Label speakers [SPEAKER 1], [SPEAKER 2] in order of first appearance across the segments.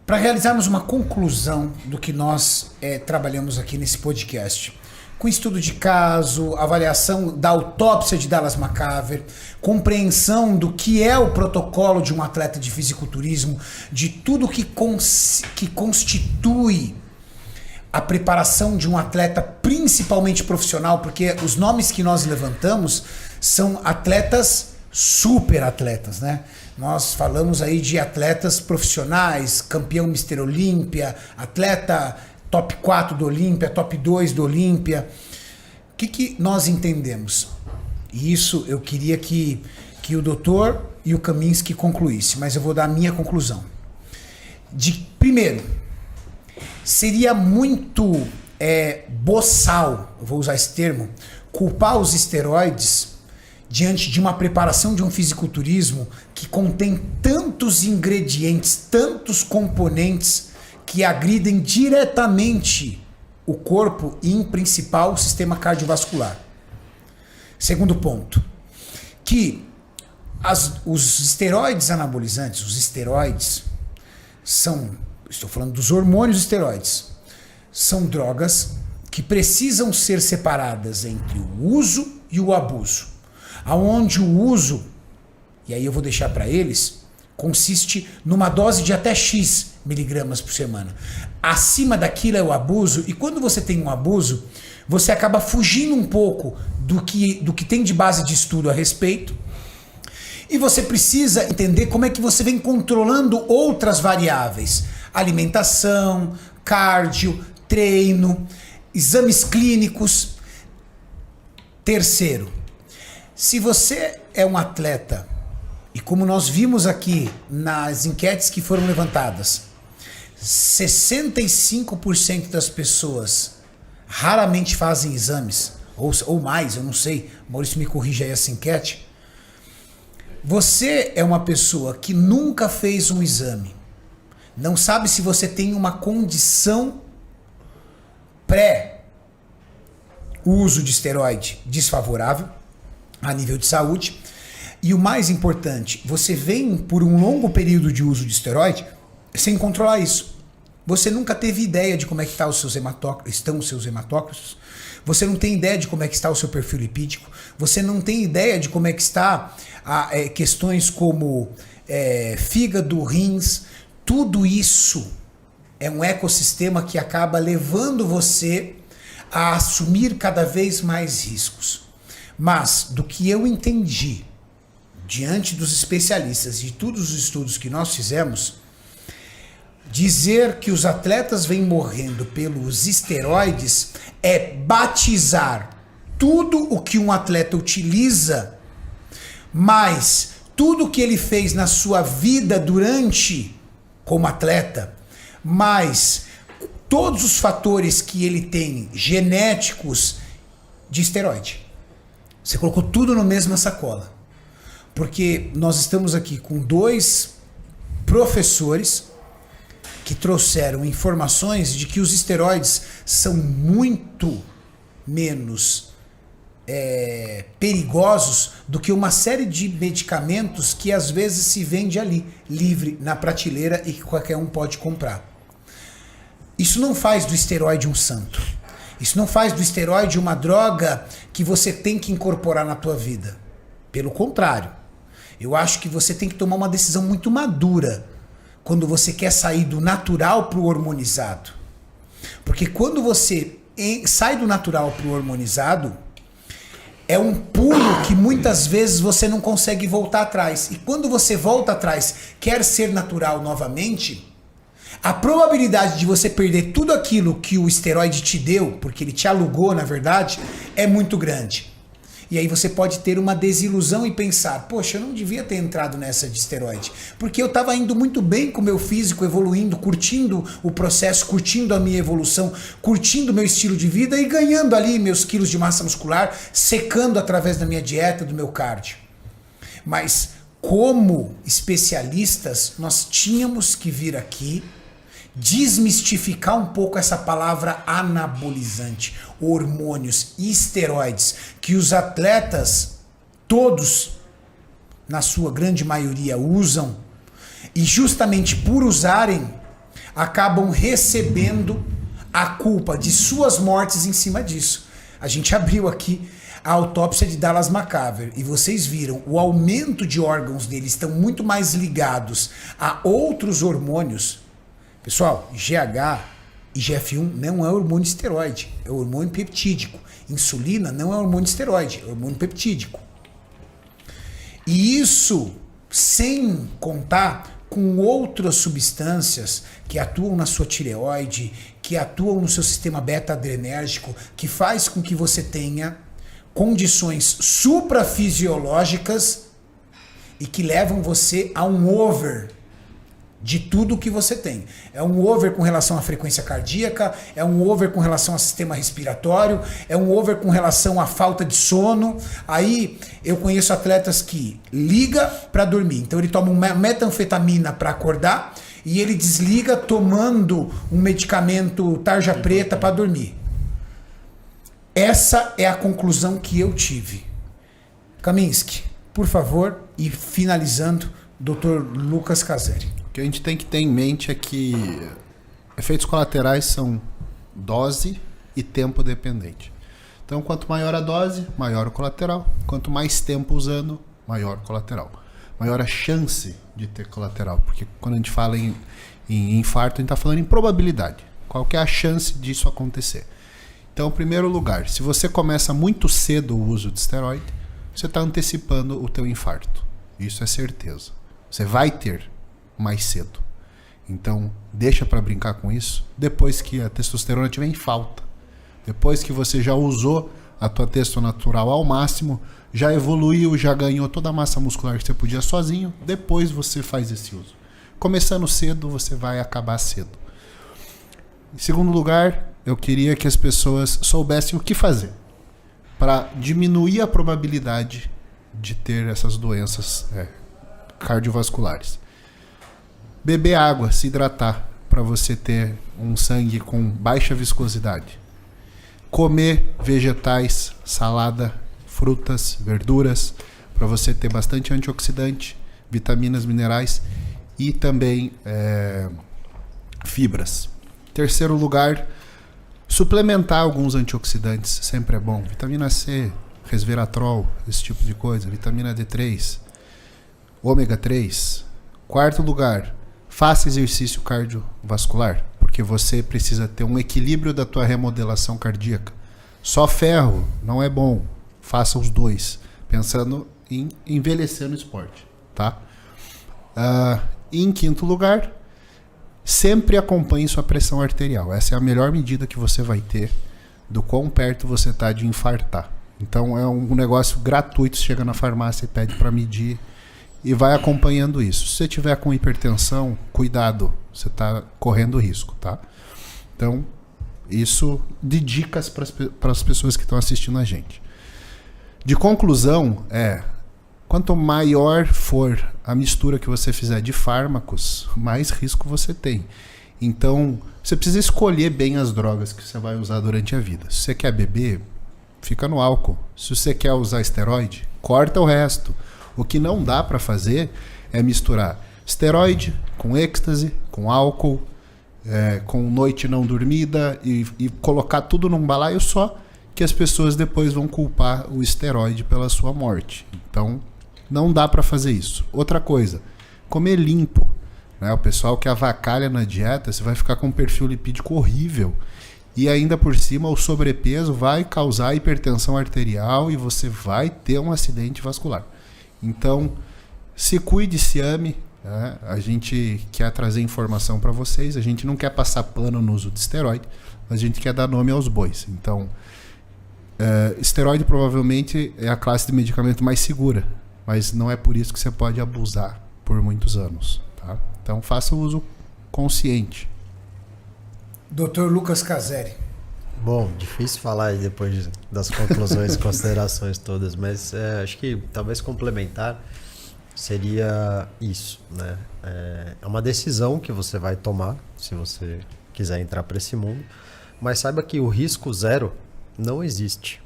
[SPEAKER 1] Para realizarmos uma conclusão do que nós trabalhamos aqui nesse podcast, com estudo de caso, avaliação da autópsia de Dallas McCaver, compreensão do que é o protocolo de um atleta de fisiculturismo, de tudo que constitui a preparação de um atleta, principalmente profissional, porque os nomes que nós levantamos são atletas super atletas, né? Nós falamos aí de atletas profissionais, campeão Mr. Olímpia, atleta top 4 do Olímpia, top 2 do Olímpia. O que nós entendemos? E isso eu queria que o doutor e o Kaminsky concluísse, mas eu vou dar a minha conclusão. Primeiro, seria muito boçal, eu vou usar esse termo, culpar os esteroides diante de uma preparação de um fisiculturismo que contém tantos ingredientes, tantos componentes que agridem diretamente o corpo e, em principal, o sistema cardiovascular. Segundo ponto, que os esteroides anabolizantes, os esteroides, estou falando dos hormônios esteroides, são drogas que precisam ser separadas entre o uso e o abuso. Aonde o uso, e aí eu vou deixar para eles, consiste numa dose de até X miligramas por semana. Acima daquilo é o abuso, e quando você tem um abuso, você acaba fugindo um pouco do que tem de base de estudo a respeito, e você precisa entender como é que você vem controlando outras variáveis. Alimentação, cardio, treino, exames clínicos. Terceiro, se você é um atleta, e como nós vimos aqui nas enquetes que foram levantadas, 65% das pessoas raramente fazem exames, ou mais, eu não sei, Maurício me corrija aí essa enquete. Você é uma pessoa que nunca fez um exame, não sabe se você tem uma condição pré-uso de esteroide desfavorável a nível de saúde, e o mais importante, você vem por um longo período de uso de esteroide sem controlar isso. Você nunca teve ideia de como é que estão os seus hematócritos, você não tem ideia de como é que está o seu perfil lipídico, você não tem ideia de como é que está questões como fígado, rins. Tudo isso é um ecossistema que acaba levando você a assumir cada vez mais riscos. Mas, do que eu entendi, diante dos especialistas e de todos os estudos que nós fizemos, dizer que os atletas vêm morrendo pelos esteroides é batizar tudo o que um atleta utiliza, mas tudo que ele fez na sua vida durante como atleta, mais todos os fatores que ele tem genéticos de esteroide. Você colocou tudo na mesma sacola. Porque nós estamos aqui com dois professores que trouxeram informações de que os esteroides são muito menos perigosos do que uma série de medicamentos que às vezes se vende ali, livre, na prateleira e que qualquer um pode comprar. Isso não faz do esteroide um santo. Isso não faz do esteroide uma droga que você tem que incorporar na tua vida. Pelo contrário, eu acho que você tem que tomar uma decisão muito madura quando você quer sair do natural para o hormonizado. Porque quando você sai do natural para o hormonizado, é um pulo que muitas vezes você não consegue voltar atrás. E quando você volta atrás, quer ser natural novamente, a probabilidade de você perder tudo aquilo que o esteroide te deu, porque ele te alugou, na verdade, é muito grande. E aí você pode ter uma desilusão e pensar, poxa, eu não devia ter entrado nessa de esteroide, porque eu estava indo muito bem com o meu físico, evoluindo, curtindo o processo, curtindo a minha evolução, curtindo o meu estilo de vida e ganhando ali meus quilos de massa muscular, secando através da minha dieta, do meu cardio. Mas como especialistas, nós tínhamos que vir aqui desmistificar um pouco essa palavra anabolizante, hormônios, esteroides, que os atletas, todos, na sua grande maioria, usam, e justamente por usarem, acabam recebendo a culpa de suas mortes em cima disso. A gente abriu aqui a autópsia de Dallas McCaver e vocês viram o aumento de órgãos dele estão muito mais ligados a outros hormônios. Pessoal, GH e GF1 não é hormônio esteroide, é hormônio peptídico. Insulina não é hormônio esteroide, é hormônio peptídico. E isso sem contar com outras substâncias que atuam na sua tireoide, que atuam no seu sistema beta-adrenérgico, que faz com que você tenha condições suprafisiológicas e que levam você a um over de tudo que você tem. É um over com relação à frequência cardíaca, é um over com relação ao sistema respiratório, é um over com relação à falta de sono. Aí eu conheço atletas que liga para dormir, então ele toma uma metanfetamina para acordar e ele desliga tomando um medicamento tarja preta para dormir. Essa é a conclusão que eu tive. Kaminski, por favor, e finalizando, Dr. Lucas Caseri.
[SPEAKER 2] O que a gente tem que ter em mente é que efeitos colaterais são dose e tempo dependente. Então, quanto maior a dose, maior o colateral. Quanto mais tempo usando, maior o colateral. Maior a chance de ter colateral. Porque quando a gente fala em infarto, a gente está falando em probabilidade. Qual que é a chance disso acontecer? Então, em primeiro lugar, se você começa muito cedo o uso de esteroide, você está antecipando o teu infarto. Isso é certeza. Você vai ter mais cedo. Então, deixa para brincar com isso depois que a testosterona estiver em falta. Depois que você já usou a tua testo natural ao máximo, já evoluiu, já ganhou toda a massa muscular que você podia sozinho, depois você faz esse uso. Começando cedo, você vai acabar cedo. Em segundo lugar, eu queria que as pessoas soubessem o que fazer para diminuir a probabilidade de ter essas doenças cardiovasculares. Beber água, se hidratar, para você ter um sangue com baixa viscosidade. Comer vegetais, salada, frutas, verduras, para você ter bastante antioxidante, vitaminas, minerais e também fibras. Terceiro lugar, suplementar alguns antioxidantes, sempre é bom. Vitamina C, resveratrol, esse tipo de coisa. Vitamina D3, ômega 3. Quarto lugar, faça exercício cardiovascular, porque você precisa ter um equilíbrio da tua remodelação cardíaca. Só ferro não é bom. Faça os dois, pensando em envelhecer no esporte, tá? E em quinto lugar, sempre acompanhe sua pressão arterial. Essa é a melhor medida que você vai ter do quão perto você está de infartar. Então é um negócio gratuito, você chega na farmácia e pede para medir e vai acompanhando isso. Se você tiver com hipertensão, cuidado, você está correndo risco, tá? Então, isso de dicas para as pessoas que estão assistindo a gente. De conclusão, quanto maior for a mistura que você fizer de fármacos, mais risco você tem. Então, você precisa escolher bem as drogas que você vai usar durante a vida. Se você quer beber, fica no álcool. Se você quer usar esteroide, corta o resto. O que não dá para fazer é misturar esteroide com êxtase, com álcool, com noite não dormida e colocar tudo num balaio só, que as pessoas depois vão culpar o esteroide pela sua morte. Então, não dá para fazer isso. Outra coisa, comer limpo. Né? O pessoal que avacalha na dieta, você vai ficar com um perfil lipídico horrível. E ainda por cima, o sobrepeso vai causar hipertensão arterial e você vai ter um acidente vascular. Então, se cuide, se ame. Né? A gente quer trazer informação para vocês. A gente não quer passar pano no uso de esteroide, mas a gente quer dar nome aos bois. Então, esteroide provavelmente é a classe de medicamento mais segura, mas não é por isso que você pode abusar por muitos anos. Tá? Então, faça o uso consciente.
[SPEAKER 1] Dr. Lucas Caseri.
[SPEAKER 3] Bom, difícil falar aí depois das conclusões e considerações todas, mas acho que talvez complementar seria isso, né? É uma decisão que você vai tomar se você quiser entrar para esse mundo, mas saiba que o risco zero não existe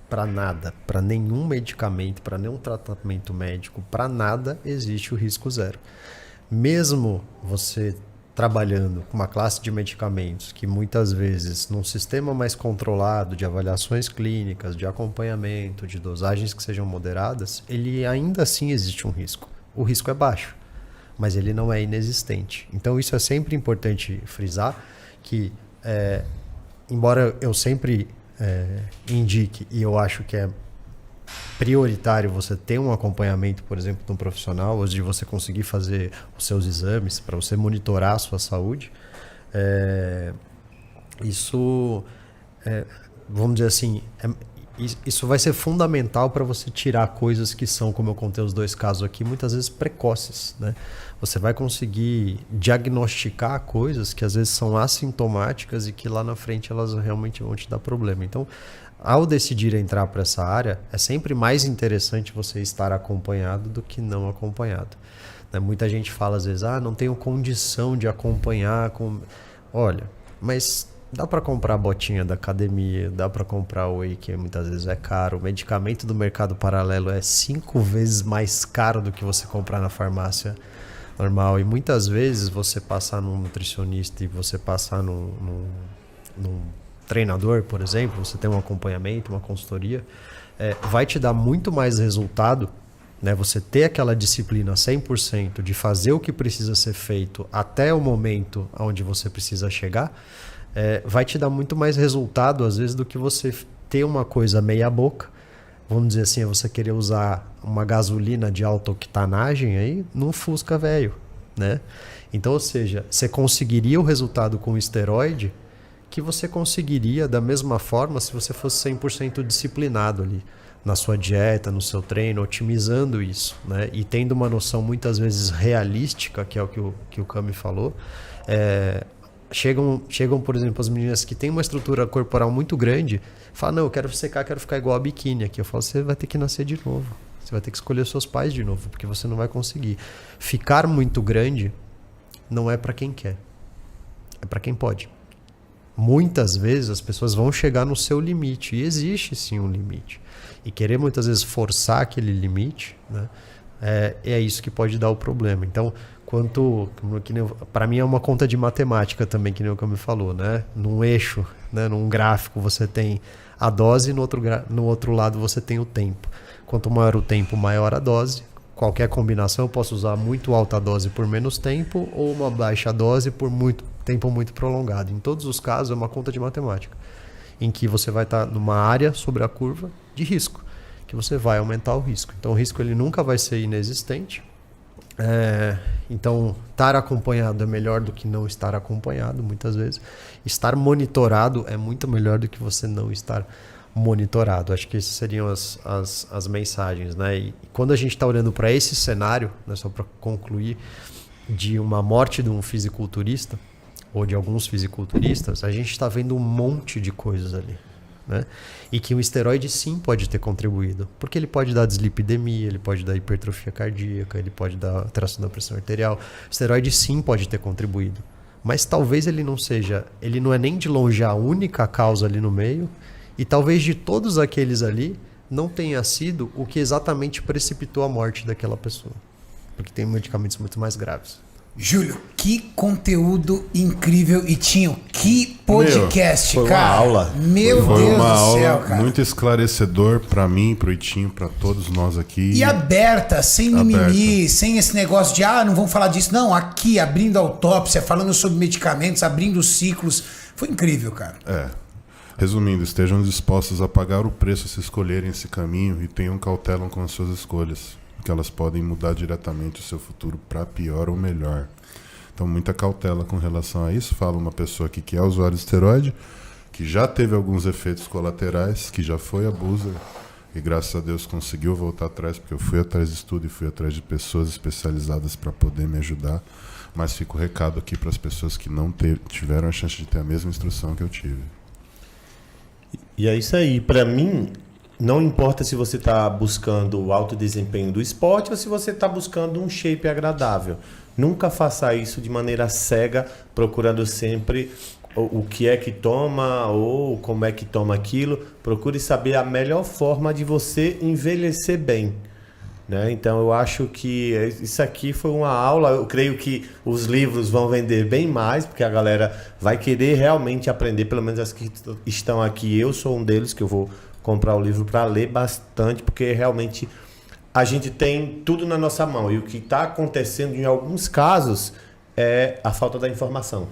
[SPEAKER 3] para nada, para nenhum medicamento, para nenhum tratamento médico, para nada existe o risco zero. Mesmo você trabalhando com uma classe de medicamentos que muitas vezes, num sistema mais controlado de avaliações clínicas, de acompanhamento, de dosagens que sejam moderadas, ele ainda assim existe um risco. O risco é baixo, mas ele não é inexistente. Então isso é sempre importante frisar, que embora eu sempre indique, e eu acho que é prioritário você ter um acompanhamento, por exemplo, de um profissional, antes de você conseguir fazer os seus exames, para você monitorar a sua saúde, isso, vamos dizer assim, isso vai ser fundamental para você tirar coisas que são, como eu contei os 2 casos aqui, muitas vezes precoces, né? Você vai conseguir diagnosticar coisas que às vezes são assintomáticas e que lá na frente elas realmente vão te dar problema. Então, ao decidir entrar para essa área, é sempre mais interessante você estar acompanhado do que não acompanhado. Né? Muita gente fala às vezes, não tenho condição de acompanhar. Olha, mas dá para comprar a botinha da academia, dá para comprar o whey, que muitas vezes é caro. O medicamento do mercado paralelo é 5 vezes mais caro do que você comprar na farmácia normal. E muitas vezes você passar num nutricionista e você passar num treinador, por exemplo, você tem um acompanhamento, uma consultoria, vai te dar muito mais resultado, né? Você ter aquela disciplina 100% de fazer o que precisa ser feito até o momento onde você precisa chegar, vai te dar muito mais resultado, às vezes, do que você ter uma coisa meia boca. Vamos dizer assim, você querer usar uma gasolina de alta octanagem aí num Fusca velho, né? Então, ou seja, você conseguiria o resultado com o esteroide que você conseguiria da mesma forma se você fosse 100% disciplinado ali na sua dieta, no seu treino, otimizando isso, né? E tendo uma noção muitas vezes realística, que é o que o Cami falou. Chegam, por exemplo, as meninas que têm uma estrutura corporal muito grande, falam, não, eu quero secar, quero ficar igual a biquíni aqui. Eu falo, você vai ter que nascer de novo. Você vai ter que escolher seus pais de novo, porque você não vai conseguir. Ficar muito grande não é para quem quer, é para quem pode. Muitas vezes as pessoas vão chegar no seu limite, e existe sim um limite. E querer muitas vezes forçar aquele limite, né, é isso que pode dar o problema. Então, para mim é uma conta de matemática também, que nem o que me falou, né? Num eixo, né, num gráfico, você tem a dose, no outro lado você tem o tempo. Quanto maior o tempo, maior a dose. Qualquer combinação, eu posso usar muito alta dose por menos tempo ou uma baixa dose por tempo muito prolongado. Em todos os casos, é uma conta de matemática, em que você vai estar numa área sobre a curva de risco, que você vai aumentar o risco. Então, o risco ele nunca vai ser inexistente. Então, estar acompanhado é melhor do que não estar acompanhado, muitas vezes. Estar monitorado é muito melhor do que você não estar monitorado. Acho que essas seriam as mensagens, né? E quando a gente está olhando para esse cenário, né, só para concluir, de uma morte de um fisiculturista ou de alguns fisiculturistas, a gente está vendo um monte de coisas ali, né? E que o esteroide sim pode ter contribuído, porque ele pode dar dislipidemia, ele pode dar hipertrofia cardíaca, ele pode dar alteração da pressão arterial. O esteroide sim pode ter contribuído, mas talvez ele não é nem de longe a única causa ali no meio, e talvez de todos aqueles ali não tenha sido o que exatamente precipitou a morte daquela pessoa, porque tem medicamentos muito mais graves.
[SPEAKER 1] Júlio, que conteúdo incrível. E Tinho, que podcast,
[SPEAKER 4] foi
[SPEAKER 1] cara.
[SPEAKER 4] Uma aula.
[SPEAKER 1] Meu
[SPEAKER 4] foi
[SPEAKER 1] Deus
[SPEAKER 4] uma
[SPEAKER 1] do
[SPEAKER 4] aula
[SPEAKER 1] céu, cara.
[SPEAKER 4] muito esclarecedor pra mim, pro Itinho, pra todos nós aqui.
[SPEAKER 1] E aberta, sem mimimi, sem esse negócio de, não vamos falar disso. Não, aqui, abrindo a autópsia, falando sobre medicamentos, abrindo ciclos. Foi incrível, cara.
[SPEAKER 4] Resumindo, estejam dispostos a pagar o preço se escolherem esse caminho e tenham cautela com as suas escolhas, que elas podem mudar diretamente o seu futuro para pior ou melhor. Então, muita cautela com relação a isso. Fala uma pessoa aqui que é usuário de esteroide, que já teve alguns efeitos colaterais, que já foi abuser e graças a Deus conseguiu voltar atrás, porque eu fui atrás de estudo e fui atrás de pessoas especializadas para poder me ajudar. Mas fica o recado aqui para as pessoas que não tiveram a chance de ter a mesma instrução que eu tive.
[SPEAKER 5] E é isso aí. Para mim, não importa se você está buscando o alto desempenho do esporte ou se você está buscando um shape agradável. Nunca faça isso de maneira cega, procurando sempre o que é que toma ou como é que toma aquilo. Procure saber a melhor forma de você envelhecer bem. né? Então eu acho que isso aqui foi uma aula. Eu creio que os livros vão vender bem mais, porque a galera vai querer realmente aprender, pelo menos as que estão aqui. Eu sou um deles que eu vou comprar o livro para ler bastante, porque realmente a gente tem tudo na nossa mão. E o que está acontecendo em alguns casos é a falta da informação.